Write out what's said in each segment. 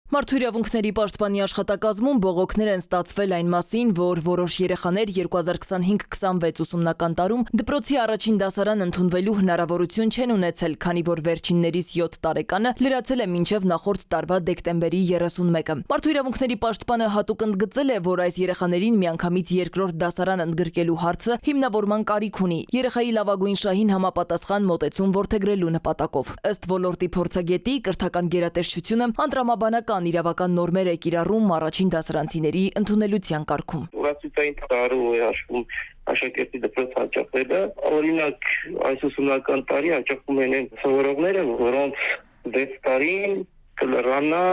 Մարդու իրավունքների պաշտպանի աշխատակազմում բողոքներ են ստացվել այն մասին, որ որոշ երեխաներ 2025-26 ուսումնական տարում դպրոցի առաջին դասարան ընդունվելու հնարավորություն չեն ունեցել, քանի որ վերջիններից 7 տարեկանը լրացել է մինչև նախորդ տարվա դեկտեմբերի 31-ը։ Մարդու իրավունքների պաշտպանը հատուկ ընդգծել է, որ այս երեխաներին միանգամից երկրորդ դասարան ընդգրկելու հարցը հիմնավորման կարիք ունի, երեխայի լավագույն շահին համապատասխան մոտեցում որդեգրելու նպատակով։ Ըստ ոլորտի փորձագետի, կրթական գերատեսչությունը անդրամաբանական իրավական նորմեր է կիրառում առաջին դասարանցիների ընդունելության կարգում։ Ուրացույցային տարու է հաշվում աշակերտի դպրոց հաճախելը, օրինակ այս ուսումնական տարի հաճախում են սովորողները, որոնց 6 տարին կլրանա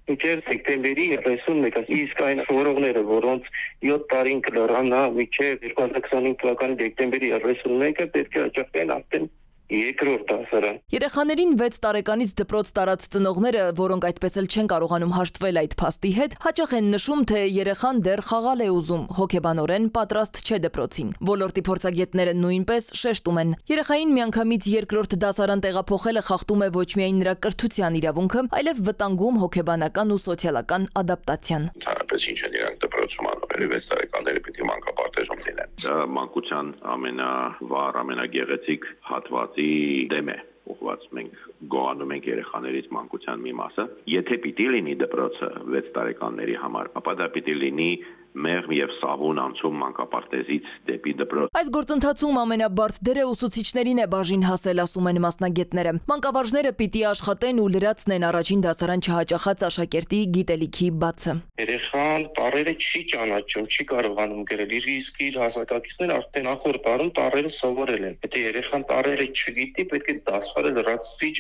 մինչև դեկտեմբերի 31-ը, իսկ այն սովորողները, որոնց 7 տարին կլրանա մինչև 2025 թվականի դեկտեմբերի 31-ը, պետք է հաճախեն արդեն երկրորդ դասարան։ Երեխաներին 6 տարեկանից դպրոց տարած ծնողները, որոնք այդպես էլ չեն կարողանում հաշտվել այդ փաստի հետ, հաճախ են նշում, թե երեխան դեռ խաղալ է ուզում, հոգեբանորեն պատրաստ չէ դպրոցին։ Ոլորտի փորձագետները նույնպես շեշտում են. երեխային միանգամից երկրորդ դասարան տեղափոխելը խախտում է ոչ միայն նրա կրթության իրավունքը, այլև վտանգում հոգեբանական ու սոցիալական ադապտացիան։ Ընդհանրապես ինչ են իրանք դպրոցում անում, 6 տարեկանները պիտի մանկապարտեզում լինեն։ Դա մանկության ամենավառ, ամենագեղեցիկ հատվածի դեմ է ուղղված, մենք գոհանում ենք երեխաներից մանկության մի մասը։ Եթե պիտի լինի դպրոցը 6 տարեկանների համար, ապա դա պիտի լինի մեղմ եւ սահուն անցում մանկապարտեզից դեպի դպրոց։ Այս գործընթացում ամենաբարդ դերը ուսուցիչներին է բաժին հասել, ասում են մասնագետները։ Մանկավարժները պիտի աշխատեն ու լրացնեն առաջին դասարան չհաճախած աշակերտի գիտելիքի բացը։ Երեխան տառերը չի ճանաչում, չի կարողանում գրել, իսկ իր հասակակիցները արդեն նախորդ տարում տառերը սովորել են։ Եթե երեխան տառերը չգիտի, պետք է դասվարը լրացուցիչ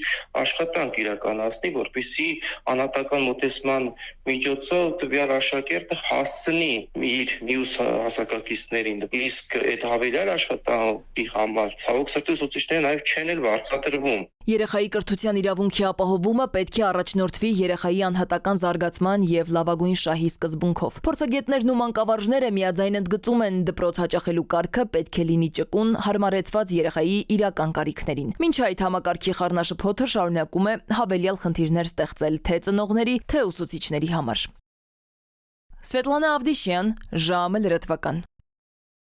աշխատանք իրականացնի, որպեսզի անհատական մոտեցման միջոցով տվյալ աշակերտը հասցնի իր մյուս հասակակիցներին, իսկ այդ հավելյալ աշխատանքի համար ցավոք սրտի ուսուցիչները նաև չեն էլ վարձատրվում։ Երեխայի կրթության իրավունքի ապահովումը պետք է առաջնորդվի երեխայի անհատական զարգացման եւ լավագույն շահի սկզբունքով։ Փորձագետներն ու մանկավարժները միաձայն ընդգծում են, դպրոց հաճախելու կարգը պետք է լինի ճկուն, հարմարեցված երեխայի իրական կարիքներին։ Մինչ այդ համակարգի խառնաշփոթը շարունակում է հավելյալ խնդիրներ ստեղծել թե ծնողների, թե ուսուցիչների համար։ Սվետլանա Ավդիշյան, ժամը լրատվական։